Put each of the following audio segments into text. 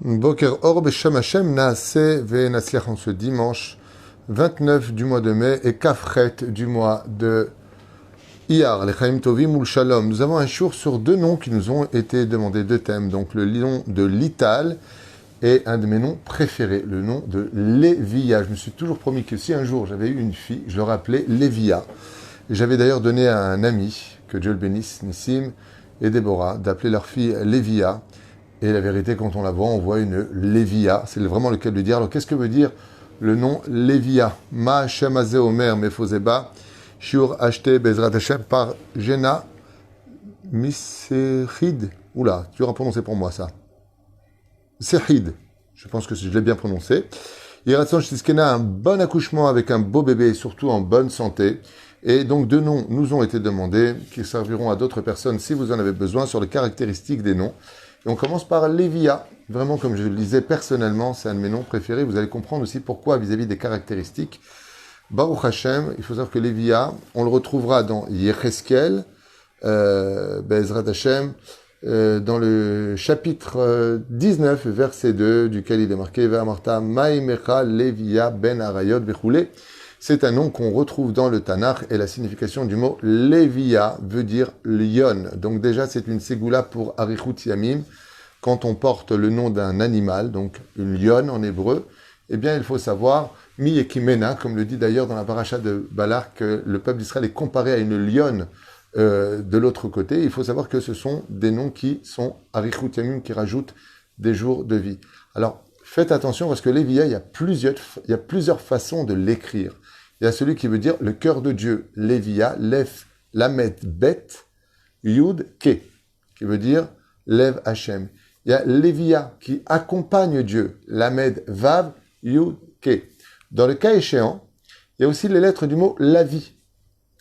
Boker Or Beshem Hashem Naaseh Ve'Natzliach en ce dimanche 29 du mois de mai et Kafret du mois de Iyar, les Chaim Tovim ou le Shalom. Nous avons un jour sur deux noms qui nous ont été demandés, deux thèmes. Donc le nom de Lital et un de mes noms préférés, le nom de Lévia. Je me suis toujours promis que si un jour j'avais eu une fille, je l'aurais appelée Lévia. Et j'avais d'ailleurs donné à un ami, que Dieu le bénisse, Nissim et Déborah, d'appeler leur fille Lévia. Et la vérité, quand on la voit, on voit une Lévia. C'est vraiment le cas de le dire. Alors, qu'est-ce que veut dire le nom Lévia? Ma Hashem Azeh Omer Mefozeba, Shiur Acheté Bezrat Hashem par Jena Misechid. Oula, tu auras prononcé pour moi ça. Sechid. Je pense que je l'ai bien prononcé. Yiratson Shtiskena, un bon accouchement avec un beau bébé et surtout en bonne santé. Et donc, deux noms nous ont été demandés qui serviront à d'autres personnes si vous en avez besoin sur les caractéristiques des noms. Et on commence par Lévia. Vraiment, comme je le disais personnellement, c'est un de mes noms préférés. Vous allez comprendre aussi pourquoi vis-à-vis des caractéristiques. Baruch Hashem, il faut savoir que Lévia, on le retrouvera dans Yecheskel, Bezrat Hashem, dans le chapitre 19, verset 2, duquel il est marqué Ve'amarta Maimecha Lévia ben Arayot Bechoulé. C'est un nom qu'on retrouve dans le Tanakh et la signification du mot Lévia veut dire lion. Donc déjà, c'est une ségoula pour Arichut Yamim. Quand on porte le nom d'un animal, donc une lionne en hébreu, eh bien, il faut savoir, Mi Ekimena, comme le dit d'ailleurs dans la paracha de Balak, que le peuple d'Israël est comparé à une lionne de l'autre côté. Il faut savoir que ce sont des noms qui sont Arichut Yamim, qui rajoutent des jours de vie. Alors, faites attention parce que Lévia, il y a plusieurs façons de l'écrire. Il y a celui qui veut dire le cœur de Dieu, Lévia, Lef, Lamed, Bet, Yud, Ke, qui veut dire Lev Hashem. Il y a Lévia qui accompagne Dieu, Lamed, Vav, Yud, Ke. Dans le cas échéant, il y a aussi les lettres du mot Lavi,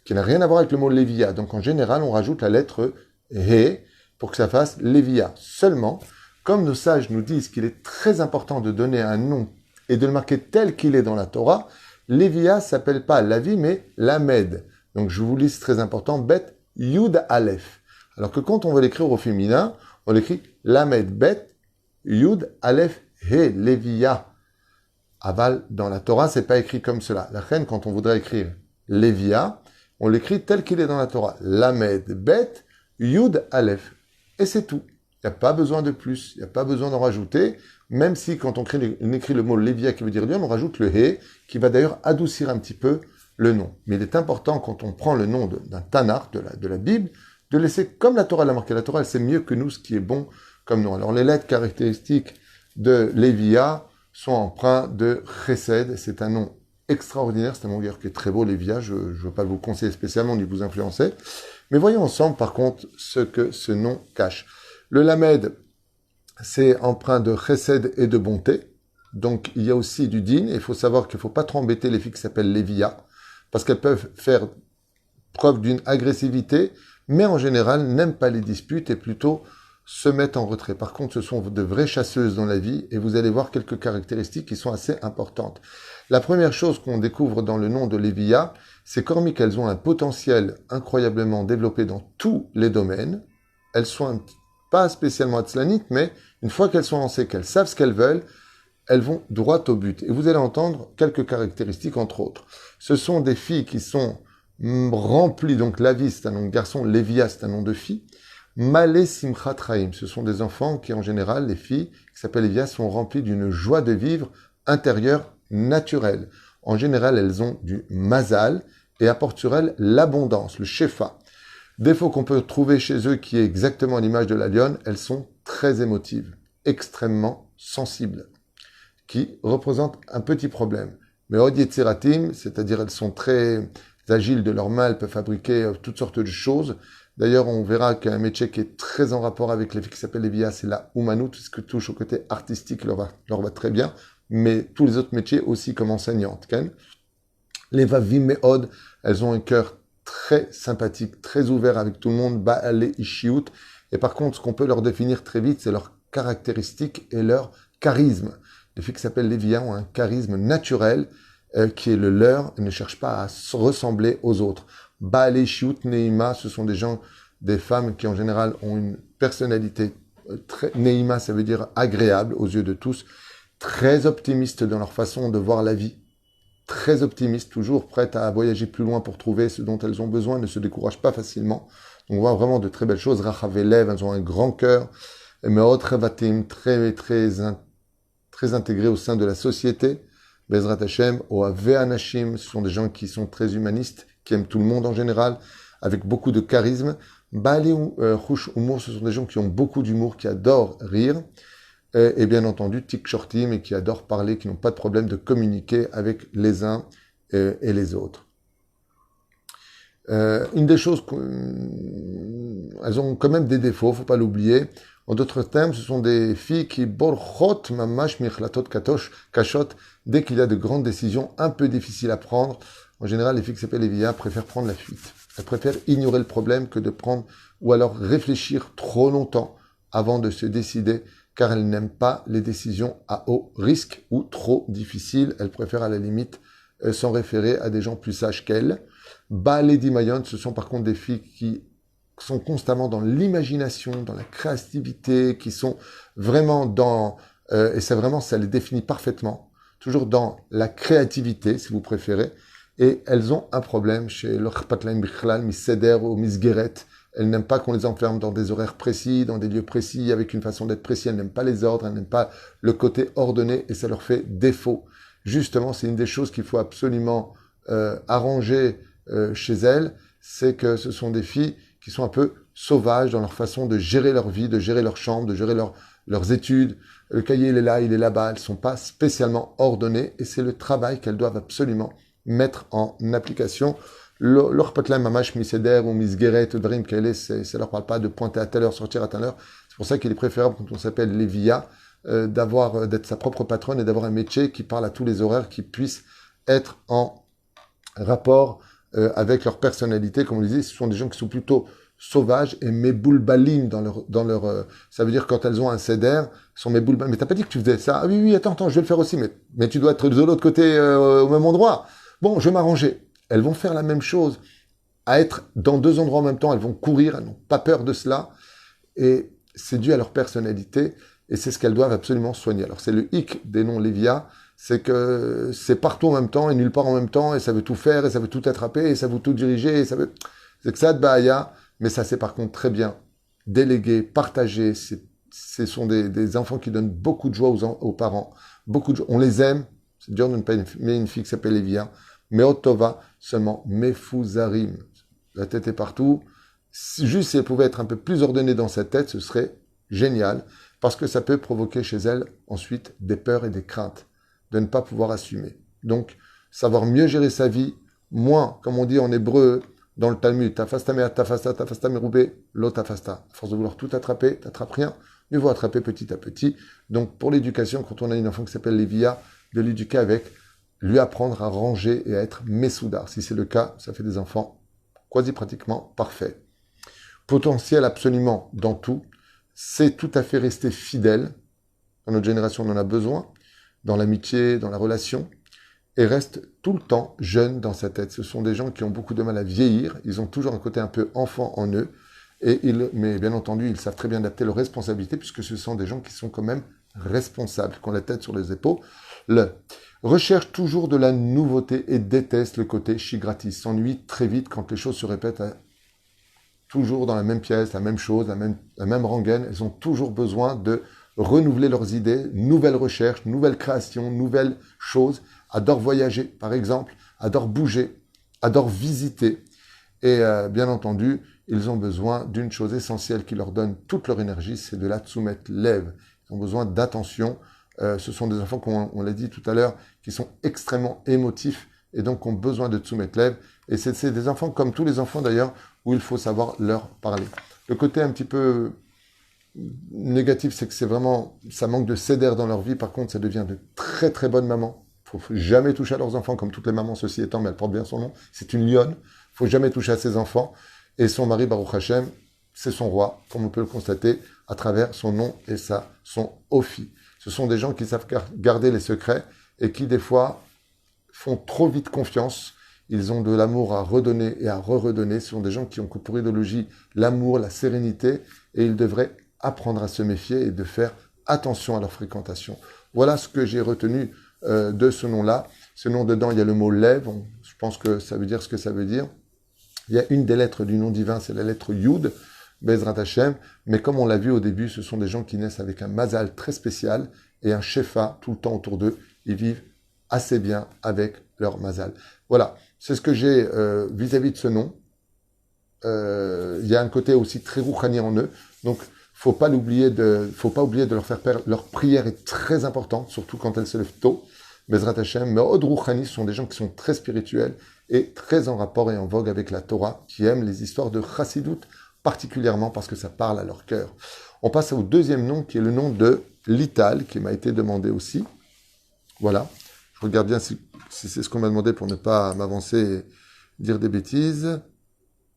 qui n'a rien à voir avec le mot Lévia. Donc en général, on rajoute la lettre He pour que ça fasse Lévia. Seulement, comme nos sages nous disent qu'il est très important de donner un nom et de le marquer tel qu'il est dans la Torah, Lévia s'appelle pas Lavi, mais Lamed. Donc je vous lis, c'est très important, Bet Yud Aleph. Alors que quand on veut l'écrire au féminin, on l'écrit Lamed Bet Yud Aleph He Lévia. Aval, dans la Torah, c'est pas écrit comme cela. La reine, quand on voudrait écrire Lévia, on l'écrit tel qu'il est dans la Torah. Lamed Bet Yud Aleph. Et c'est tout. Il n'y a pas besoin de plus, il n'y a pas besoin d'en rajouter, même si quand on écrit le mot Lévia qui veut dire lion, on rajoute le He, qui va d'ailleurs adoucir un petit peu le nom. Mais il est important, quand on prend le nom d'un Tanakh, de la Bible, de laisser comme la Torah l'a marqué. La Torah, elle sait mieux que nous ce qui est bon comme nom. Alors les lettres caractéristiques de Lévia sont empreints de Chesed, c'est un nom extraordinaire, c'est un nom d'ailleurs qui est très beau, Lévia, je ne veux pas vous conseiller spécialement ni vous influencer. Mais voyons ensemble par contre ce que ce nom cache. Le Lamed, c'est empreint de chesed et de bonté. Donc, il y a aussi du din. Il faut savoir qu'il ne faut pas trop embêter les filles qui s'appellent Lévia, parce qu'elles peuvent faire preuve d'une agressivité, mais en général, n'aiment pas les disputes et plutôt se mettent en retrait. Par contre, ce sont de vraies chasseuses dans la vie et vous allez voir quelques caractéristiques qui sont assez importantes. La première chose qu'on découvre dans le nom de Lévia, c'est qu'hormis qu'elles ont un potentiel incroyablement développé dans tous les domaines, elles sont pas spécialement atzlanites, mais une fois qu'elles sont lancées, qu'elles savent ce qu'elles veulent, elles vont droit au but. Et vous allez entendre quelques caractéristiques, entre autres. Ce sont des filles qui sont remplies, donc Lavi, c'est un nom de garçon, Lévia, c'est un nom de fille. Malé Simchat Chaim, ce sont des enfants qui, en général, les filles qui s'appellent Lévia, sont remplies d'une joie de vivre intérieure naturelle. En général, elles ont du mazal et apportent sur elles l'abondance, le shefa. Défaut qu'on peut trouver chez eux qui est exactement à l'image de la lionne, elles sont très émotives, extrêmement sensibles, qui représentent un petit problème. Mais Odietsiratim, c'est-à-dire elles sont très agiles de leurs mains, elles peuvent fabriquer toutes sortes de choses. D'ailleurs, on verra qu'un métier qui est très en rapport avec les filles qui s'appellent Lévia, c'est la Oumanou, tout ce qui touche au côté artistique leur va très bien, mais tous les autres métiers aussi comme enseignantes. Les Vavim Meod, elles ont un cœur très sympathique, très ouvert avec tout le monde, Ba'ale Ishiout. Et par contre, ce qu'on peut leur définir très vite, c'est leurs caractéristiques et leur charisme. Les filles qui s'appellent Lévia ont un charisme naturel qui est le leur et ne cherchent pas à se ressembler aux autres. Ba'ale Ishiout, Neima, ce sont des femmes qui en général ont une personnalité très neima, ça veut dire agréable aux yeux de tous, très optimistes dans leur façon de voir la vie, très optimistes, toujours prêtes à voyager plus loin pour trouver ce dont elles ont besoin, ne se découragent pas facilement. Donc, on voit vraiment de très belles choses. Rachavelev, elles ont un grand cœur. Meot Revatim, très intégrés au sein de la société. Bezrat Hashem, Oave Anashim, ce sont des gens qui sont très humanistes, qui aiment tout le monde en général, avec beaucoup de charisme. Baali Chush Humour, ce sont des gens qui ont beaucoup d'humour, qui adorent rire. Et bien entendu, Tik Shortim, et qui adorent parler, qui n'ont pas de problème de communiquer avec les uns et les autres. Une des choses, elles ont quand même des défauts, faut pas l'oublier. En d'autres termes, ce sont des filles qui borchot mamash michlatot kashot, dès qu'il y a de grandes décisions un peu difficiles à prendre. En général, les filles qui s'appellent Lévia préfèrent prendre la fuite. Elles préfèrent ignorer le problème que de prendre, ou alors réfléchir trop longtemps avant de se décider, car elles n'aiment pas les décisions à haut risque ou trop difficiles. Elles préfèrent à la limite s'en référer à des gens plus sages qu'elles. Lady Mayon, ce sont par contre des filles qui sont constamment dans l'imagination, dans la créativité, qui sont vraiment dans, et c'est vraiment, ça les définit parfaitement, toujours dans la créativité, si vous préférez, et elles ont un problème chez l'Orpatlaim Bichlal, Miss Seder ou Miss Guéret. Elles n'aiment pas qu'on les enferme dans des horaires précis, dans des lieux précis, avec une façon d'être précis. Elles n'aiment pas les ordres, elles n'aiment pas le côté ordonné, et ça leur fait défaut. Justement, c'est une des choses qu'il faut absolument arranger chez elles, c'est que ce sont des filles qui sont un peu sauvages dans leur façon de gérer leur vie, de gérer leur chambre, de gérer leurs études. Le cahier, il est là-bas. Elles ne sont pas spécialement ordonnées et c'est le travail qu'elles doivent absolument mettre en application. Leur patla mamash miseder ou misgeret dream qu'elle ça leur parle pas de pointer à telle heure, sortir à telle heure. C'est pour ça qu'il est préférable quand on s'appelle Lévia, d'être sa propre patronne et d'avoir un métier qui parle à tous les horaires, qui puisse être en rapport avec leur personnalité. Comme on le disait, ce sont des gens qui sont plutôt sauvages et méboulbalim dans leur ça veut dire quand elles ont un céder, sont méboulbalim. Mais t'as pas dit que tu faisais ça? Ah oui, attends, je vais le faire aussi. Mais tu dois être de l'autre côté au même endroit. Bon, je vais m'arranger. Elles vont faire la même chose, à être dans deux endroits en même temps. Elles vont courir, elles n'ont pas peur de cela. Et c'est dû à leur personnalité. Et c'est ce qu'elles doivent absolument soigner. Alors c'est le hic des noms Lévia, c'est que c'est partout en même temps et nulle part en même temps, et ça veut tout faire, et ça veut tout attraper, et ça veut tout diriger, et ça veut... C'est que ça de Bahaya, mais ça c'est par contre très bien délégué, partagé. Ce sont des enfants qui donnent beaucoup de joie aux parents, beaucoup de joie. On les aime, c'est dur de ne pas aimer une fille qui s'appelle Lévia, mais Otova, seulement Mefouzarim. La tête est partout. Juste si elle pouvait être un peu plus ordonnée dans sa tête, ce serait génial, parce que ça peut provoquer chez elle ensuite des peurs et des craintes de ne pas pouvoir assumer. Donc, savoir mieux gérer sa vie, moins, comme on dit en hébreu dans le Talmud, tafasta merubé, lo tafasta. À force de vouloir tout attraper, t'attrapes rien, mieux vaut attraper petit à petit. Donc, pour l'éducation, quand on a une enfant qui s'appelle Lévia, de l'éduquer avec, lui apprendre à ranger et à être messoudar. Si c'est le cas, ça fait des enfants quasi pratiquement parfaits. Potentiel absolument dans tout, c'est tout à fait rester fidèle. Dans notre génération, on en a besoin, dans l'amitié, dans la relation, et reste tout le temps jeune dans sa tête. Ce sont des gens qui ont beaucoup de mal à vieillir, ils ont toujours un côté un peu enfant en eux, mais bien entendu, ils savent très bien adapter leurs responsabilités, puisque ce sont des gens qui sont quand même responsables, qui ont la tête sur les épaules. Recherche toujours de la nouveauté et déteste le côté chigratis, s'ennuie très vite quand les choses se répètent toujours dans la même pièce, la même chose, la même rengaine. Elles ont toujours besoin de renouveler leurs idées, nouvelles recherches, nouvelles créations, nouvelles choses, adorent voyager, par exemple, adorent bouger, adorent visiter. Et bien entendu, ils ont besoin d'une chose essentielle qui leur donne toute leur énergie, c'est de la tsumet lev. Ils ont besoin d'attention. Ce sont des enfants, comme on l'a dit tout à l'heure, qui sont extrêmement émotifs et donc ont besoin de tsumet lev. Et c'est des enfants, comme tous les enfants d'ailleurs, où il faut savoir leur parler. Le côté un petit peu négatif, c'est que c'est vraiment, ça manque de céder dans leur vie. Par contre, ça devient de très très bonnes mamans. Il faut jamais toucher à leurs enfants, comme toutes les mamans, ceci étant, mais elle porte bien son nom. C'est une lionne. Il faut jamais toucher à ses enfants. Et son mari, Baruch Hashem, c'est son roi, comme on peut le constater, à travers son nom et son Ophi. Ce sont des gens qui savent garder les secrets et qui, des fois, font trop vite confiance. Ils ont de l'amour à redonner et à redonner. Ce sont des gens qui ont pour idéologie l'amour, la sérénité, et ils devraient apprendre à se méfier et de faire attention à leur fréquentation. Voilà ce que j'ai retenu de ce nom-là. Ce nom dedans, il y a le mot lève. Je pense que ça veut dire ce que ça veut dire. Il y a une des lettres du nom divin, c'est la lettre Yud, Bezrat Hashem. Mais comme on l'a vu au début, ce sont des gens qui naissent avec un mazal très spécial et un shefa tout le temps autour d'eux. Ils vivent assez bien avec leur mazal. Voilà, c'est ce que j'ai vis-à-vis de ce nom. Il y a un côté aussi très rouhani en eux. Donc, faut pas oublier de leur faire perdre. Leur prière est très importante, surtout quand elles se lèvent tôt. Bezrat Hashem, mais Od Rouhani, ce sont des gens qui sont très spirituels et très en rapport et en vogue avec la Torah, qui aiment les histoires de Chassidut, particulièrement parce que ça parle à leur cœur. On passe au deuxième nom, qui est le nom de Lital, qui m'a été demandé aussi. Voilà. Je regarde bien si c'est ce qu'on m'a demandé pour ne pas m'avancer et dire des bêtises.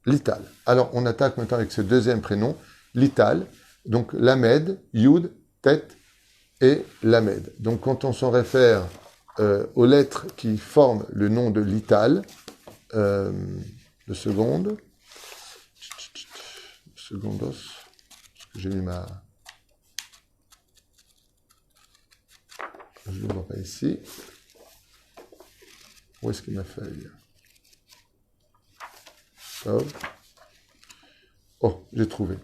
Lital. Alors, on attaque maintenant avec ce deuxième prénom, Lital. Donc, Lamed, Yud, Tet et Lamed. Donc, quand on s'en réfère aux lettres qui forment le nom de Lital, 2 secondes. Secondos. Parce que j'ai mis ma... Je ne le vois pas ici. Où est-ce qu'il m'a feuille? Oh, j'ai trouvé.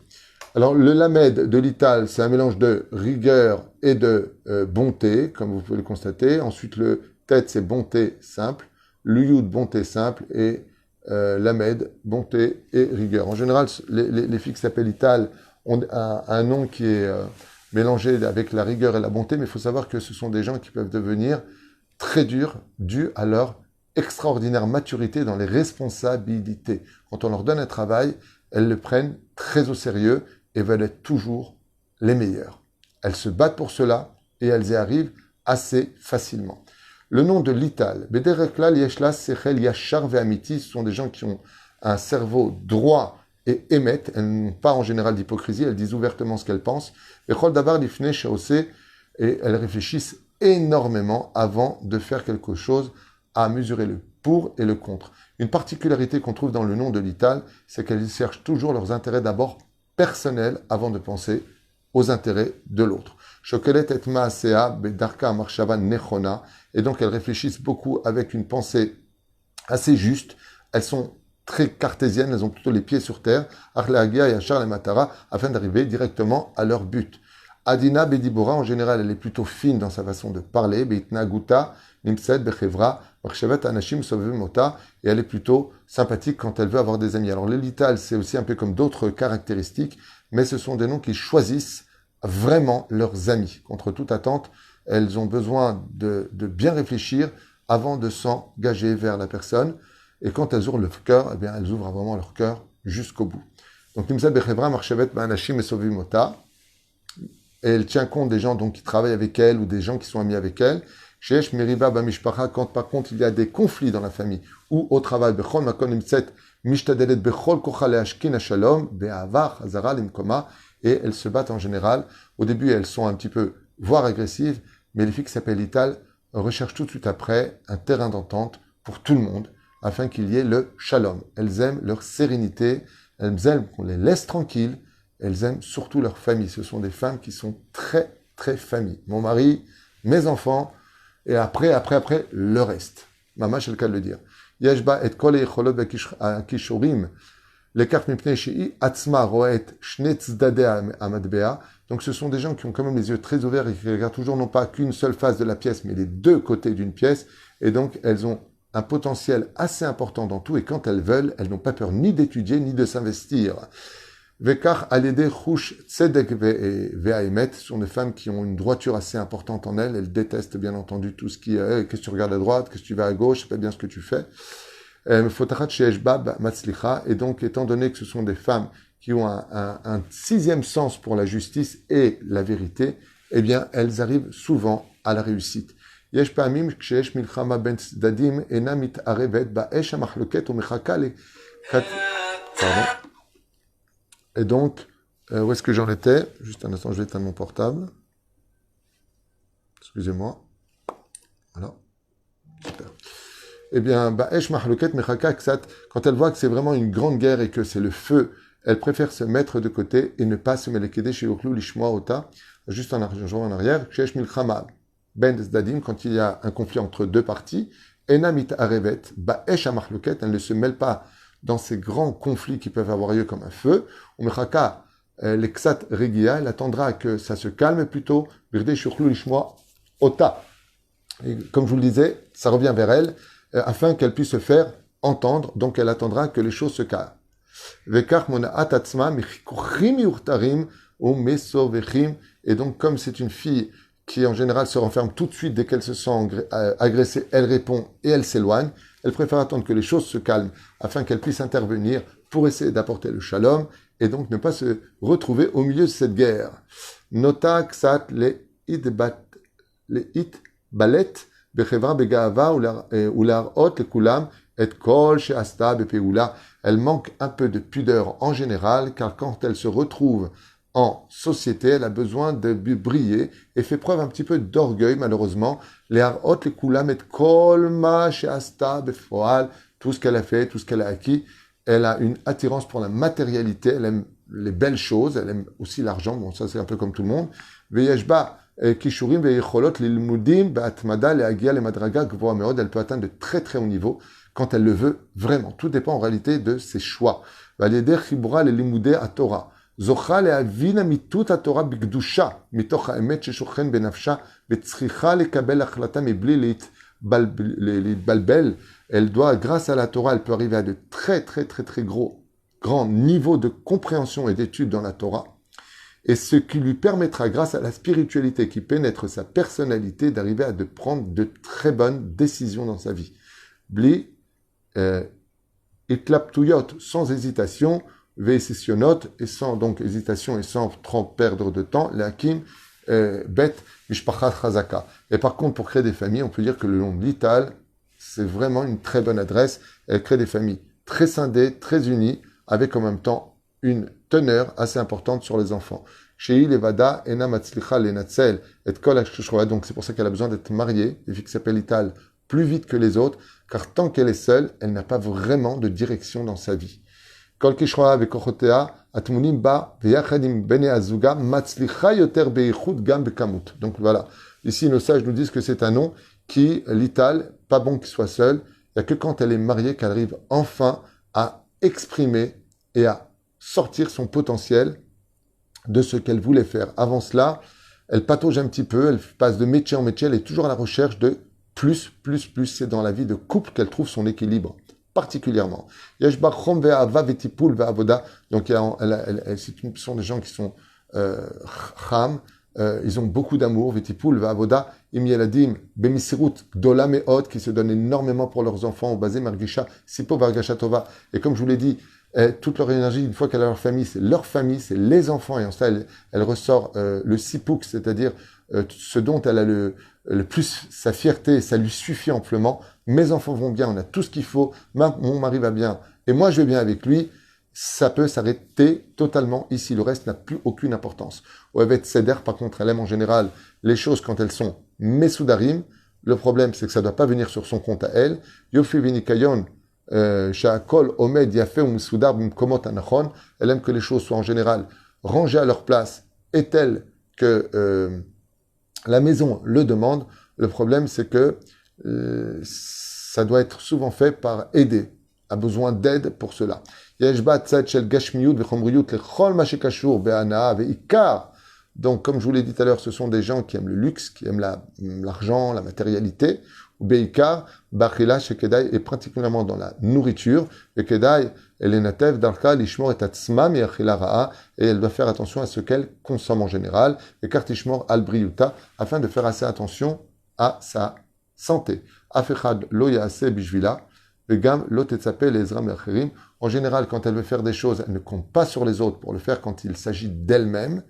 Alors, le lamed de l'ital, c'est un mélange de rigueur et de bonté, comme vous pouvez le constater. Ensuite, le tête, c'est bonté simple. Le yud, bonté simple. Et lamed, bonté et rigueur. En général, les filles qui s'appellent ital ont un nom qui est mélangé avec la rigueur et la bonté, mais il faut savoir que ce sont des gens qui peuvent devenir très durs, dû à leur extraordinaire maturité dans les responsabilités. Quand on leur donne un travail, elles le prennent très au sérieux et veulent être toujours les meilleures. Elles se battent pour cela et elles y arrivent assez facilement. Le nom de l'ital, Bederekla, Lieshla, Sechel, Yachar, Ve'amiti, ce sont des gens qui ont un cerveau droit et émettent. Elles n'ont pas en général d'hypocrisie, elles disent ouvertement ce qu'elles pensent. Bechol Davar, Lifne, Sheose, et elles réfléchissent énormément avant de faire quelque chose, à mesurer le pour et le contre. Une particularité qu'on trouve dans le nom de l'ital, c'est qu'elles cherchent toujours leurs intérêts d'abord personnels avant de penser aux intérêts de l'autre. Shokelet et maasea bedarka marshava nechona, et donc elles réfléchissent beaucoup avec une pensée assez juste. Elles sont très cartésiennes, elles ont plutôt les pieds sur terre, Arleagia et Achar le Matara, afin d'arriver directement à leur but. Adina Bedibora, en général, elle est plutôt fine dans sa façon de parler, Beitna Guta, Nimset Bechevra, Marchevet Anashim Sovemota, et elle est plutôt sympathique quand elle veut avoir des amis. Alors, l'Elital, c'est aussi un peu comme d'autres caractéristiques, mais ce sont des noms qui choisissent vraiment leurs amis. Contre toute attente, elles ont besoin de bien réfléchir avant de s'engager vers la personne. Et quand elles ouvrent leur cœur, eh bien, elles ouvrent vraiment leur cœur jusqu'au bout. Donc, Nimset Bechevra, Marchevet Anashim Sovemota, et elle tient compte des gens donc, qui travaillent avec elle ou des gens qui sont amis avec elle. Sheesh Meriba Bamishpacha, quand par contre il y a des conflits dans la famille ou au travail, Bechol Makon Imtset, Mishtadelet Bechol Kochale Ashkin Shalom, Be'avar, Hazara Limkoma, et elles se battent en général. Au début, elles sont un petit peu, voire agressives, mais les filles qui s'appellent Ital recherchent tout de suite après un terrain d'entente pour tout le monde, afin qu'il y ait le Shalom. Elles aiment leur sérénité, elles aiment qu'on les laisse tranquilles, elles aiment surtout leur famille. Ce sont des femmes qui sont très, très famille. Mon mari, mes enfants, et après, le reste. Maman, c'est le cas de le dire. Yeshba et kol echolot kishorim, lekaf mipnei shei atzma roet shne tzadei amadbea. Donc, ce sont des gens qui ont quand même les yeux très ouverts et qui regardent toujours non pas qu'une seule face de la pièce, mais les deux côtés d'une pièce. Et donc, elles ont un potentiel assez important dans tout. Et quand elles veulent, elles n'ont pas peur ni d'étudier, ni de s'investir. Vekar alede chush tzedek ve'aemet sont des femmes qui ont une droiture assez importante en elles. Elles détestent bien entendu tout ce qui est qu'est-ce que tu regardes à droite, qu'est-ce que tu vas à gauche, je sais pas bien ce que tu fais. Fotachat sheeshbab matzlicha, et donc étant donné que ce sont des femmes qui ont un sixième sens pour la justice et la vérité, eh bien elles arrivent souvent à la réussite. Yesh pa'amim ksheyesh milchama ben tzdadim ena mitarevet ba'esh hamachloket umechaka le pardon. Et donc, où est-ce que j'en étais? Juste un instant, je vais éteindre mon portable. Excusez-moi. Voilà. Super. Eh bien, Ba'esh Mahloket Mechaka Ksat, quand elle voit que c'est vraiment une grande guerre et que c'est le feu elle préfère se mettre de côté et ne pas se melekeder chez Oklou Lishmoa Ota, juste en arrière, Shesh Milchama Ben Zdadim, quand il y a un conflit entre deux parties, Enamit Arevet, Ba'esh Amachloket, elle ne se mêle pas dans ces grands conflits qui peuvent avoir lieu comme un feu, Umechaka Lexat Regia, elle attendra que ça se calme plutôt, Birde Shukhlu Lishmoa Ota. Et comme je vous le disais, ça revient vers elle, afin qu'elle puisse se faire entendre, donc elle attendra que les choses se calment. Et donc, comme c'est une fille qui en général se renferme tout de suite dès qu'elle se sent agressée, elle répond et elle s'éloigne, elle préfère attendre que les choses se calment afin qu'elle puisse intervenir pour essayer d'apporter le shalom et donc ne pas se retrouver au milieu de cette guerre. Nota ksat le it balet bechevra begaava ularot lekulam et kol she'asta bepeula. Elle manque un peu de pudeur en général, car quand elle se retrouve en société, elle a besoin de briller et fait preuve un petit peu d'orgueil, malheureusement. Les harot, les kulam et kol ma she'asta befoal, tout ce qu'elle a fait, tout ce qu'elle a acquis. Elle a une attirance pour la matérialité, elle aime les belles choses, elle aime aussi l'argent, bon ça c'est un peu comme tout le monde. Veyeshba kishurim veyecholot lilmudim be'atmada le'agia le'madraga gvoa meod, elle peut atteindre de très très haut niveau quand elle le veut vraiment. Tout dépend en réalité de ses choix. Valeder chibura le'limudei aTorah. Zocha le'avina mitut aTorah b'gdusha mitoch ha'emet sheshochen benafsha ve'tzricha lekabel achlata mebli litbalbel. Elle doit, grâce à la Torah, elle peut arriver à de très grands niveaux de compréhension et d'étude dans la Torah. Et ce qui lui permettra, grâce à la spiritualité qui pénètre sa personnalité, d'arriver à de prendre de très bonnes décisions dans sa vie. Bli, itlaptuyot, sans hésitation, ve'esessionot, et sans donc hésitation et sans trop perdre de temps, l'akim, bet, mishpachat chazaka. Et par contre, pour créer des familles, on peut dire que le nom de l'Ital, c'est vraiment une très bonne adresse. Elle crée des familles très scindées, très unies, avec en même temps une teneur assez importante sur les enfants. Shei levada ena matzlicha lenatzel et kol hashishroa. Donc c'est pour ça qu'elle a besoin d'être mariée, une fille qui s'appelle Ital, plus vite que les autres, car tant qu'elle est seule, elle n'a pas vraiment de direction dans sa vie. Kol kishroa vekochotea atmunim ba veyachadim bene azuga matzlicha yoter beichut gam bekamut. Donc voilà. Ici, nos sages nous disent que c'est un nom qui, l'Ital, pas bon qu'il soit seul. Il n'y a que quand elle est mariée qu'elle arrive enfin à exprimer et à sortir son potentiel de ce qu'elle voulait faire. Avant cela, elle patauge un petit peu, elle passe de métier en métier, elle est toujours à la recherche de plus. C'est dans la vie de couple qu'elle trouve son équilibre, particulièrement. Yeshbachom ve'ava ve'tipul ve'avoda. Donc, ce sont des gens qui sont cham, ils ont beaucoup d'amour, Vetipul, Vavoda, Imieladim, Bemisirut, Gdola Meod, qui se donnent énormément pour leurs enfants, Bazé Margisha, Sipo Vargashatova. Et comme je vous l'ai dit, toute leur énergie, une fois qu'elle a leur famille, c'est les enfants. Et en ça, elle ressort le Sipouk, c'est-à-dire ce dont elle a le plus sa fierté, ça lui suffit amplement. Mes enfants vont bien, on a tout ce qu'il faut, mon mari va bien, et moi je vais bien avec lui. Ça peut s'arrêter totalement ici. Le reste n'a plus aucune importance. Oevet Seder, par contre, elle aime en général les choses quand elles sont mesoudarim. Le problème, c'est que ça ne doit pas venir sur son compte à elle. Yofi vinikayon, sha'akol omed yafé ou mesudar b'mkomot anachon. Elle aime que les choses soient en général rangées à leur place et telles que la maison le demande. Le problème, c'est que ça doit être souvent fait par aider, a besoin d'aide pour cela. Donc, comme je vous l'ai dit tout à l'heure, ce sont des gens qui aiment le luxe, qui aiment l'argent, la matérialité. Beikar, Bachila, Shekedai, et particulièrement dans la nourriture. Bekedai, Elenatev, Darka, Lishmor et Atzma, Miachila Ra'a, et elle doit faire attention à ce qu'elle consomme en général. Et Kartishmor al-Briuta, afin de faire assez attention à sa santé. Afechad lo yaase bishvila. En général, quand elle veut faire des choses, elle ne compte pas sur les autres pour le faire quand il s'agit d'elle-même,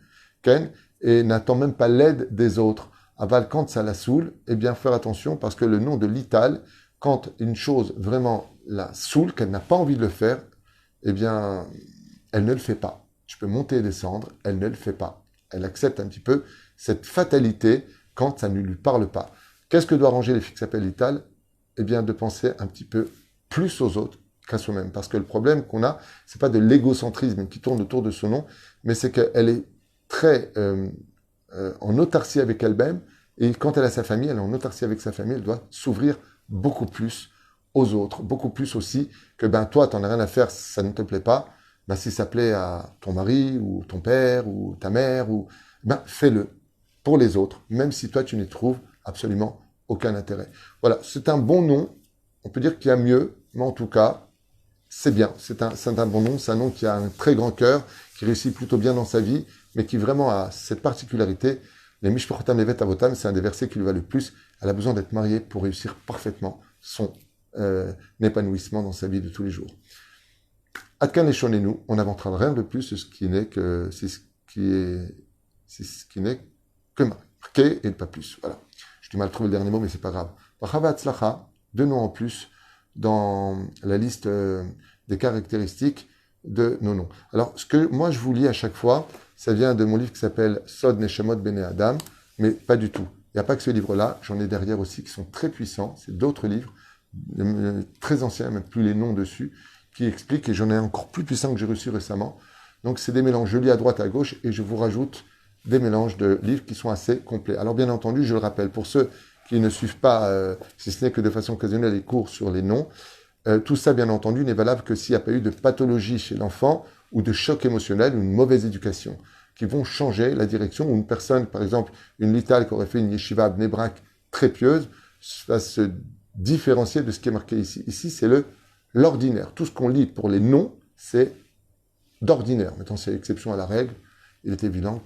et n'attend même pas l'aide des autres. Aval, quand ça la saoule, eh bien, faire attention, parce que le nom de l'Ital, quand une chose vraiment la saoule, qu'elle n'a pas envie de le faire, eh bien, elle ne le fait pas. Je peux monter et descendre, elle ne le fait pas. Elle accepte un petit peu cette fatalité quand ça ne lui parle pas. Qu'est-ce que doit ranger les filles qui s'appellent l'Ital ? Eh bien, de penser un petit peu plus aux autres qu'à soi-même. Parce que le problème qu'on a, c'est pas de l'égocentrisme qui tourne autour de son nom, mais c'est qu'elle est très en autarcie avec elle-même, et quand elle a sa famille, elle est en autarcie avec sa famille, elle doit s'ouvrir beaucoup plus aux autres, beaucoup plus aussi que toi, t'en as rien à faire, ça ne te plaît pas. Si ça plaît à ton mari, ou ton père, ou ta mère, fais-le pour les autres, même si toi, tu n'y trouves absolument aucun intérêt. Voilà, c'est un bon nom. On peut dire qu'il y a mieux, mais en tout cas, c'est bien. C'est un bon nom. C'est un nom qui a un très grand cœur, qui réussit plutôt bien dans sa vie, mais qui vraiment a cette particularité. Les Mishpachotam Levet Avotam, c'est un des versets qui lui va le plus. Elle a besoin d'être mariée pour réussir parfaitement son épanouissement dans sa vie de tous les jours. Atkan et nous, on n'inventera rien de plus, c'est ce qui n'est que marqué et pas plus. Voilà. J'ai du mal à trouver le dernier mot, mais c'est pas grave. Deux noms en plus dans la liste des caractéristiques de nos noms. Alors, ce que moi je vous lis à chaque fois, ça vient de mon livre qui s'appelle Sod Neshamot Bene Adam, mais pas du tout. Il n'y a pas que ce livre-là, j'en ai derrière aussi qui sont très puissants, c'est d'autres livres, très anciens, même plus les noms dessus, qui expliquent, et j'en ai encore plus puissants que j'ai reçus récemment. Donc c'est des mélanges, je lis à droite, à gauche, et je vous rajoute des mélanges de livres qui sont assez complets. Alors bien entendu, je le rappelle, pour ceux qui ne suivent pas, si ce n'est que de façon occasionnelle, les cours sur les noms, tout ça, bien entendu, n'est valable que s'il n'y a pas eu de pathologie chez l'enfant, ou de choc émotionnel, ou une mauvaise éducation, qui vont changer la direction, ou une personne, par exemple, une litale qui aurait fait une yeshiva à Bnei Brak très pieuse, va se différencier de ce qui est marqué ici. Ici, c'est l'ordinaire. Tout ce qu'on lit pour les noms, c'est d'ordinaire. Maintenant, c'est exception à la règle. Il est évident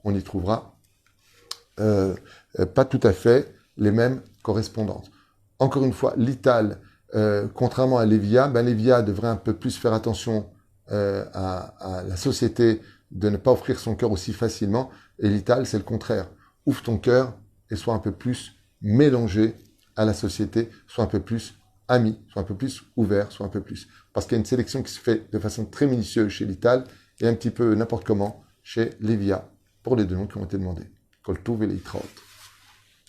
qu'on y trouvera pas tout à fait les mêmes correspondances. Encore une fois, l'ital, contrairement à Lévia, Lévia devrait un peu plus faire attention à la société, de ne pas offrir son cœur aussi facilement. Et l'ital, c'est le contraire. Ouvre ton cœur et sois un peu plus mélangé à la société, sois un peu plus ami, sois un peu plus ouvert, sois un peu plus. Parce qu'il y a une sélection qui se fait de façon très minutieuse chez l'ital et un petit peu n'importe comment chez Lévia, pour les deux noms qui ont été demandés. Kol Tuv et Leitraot.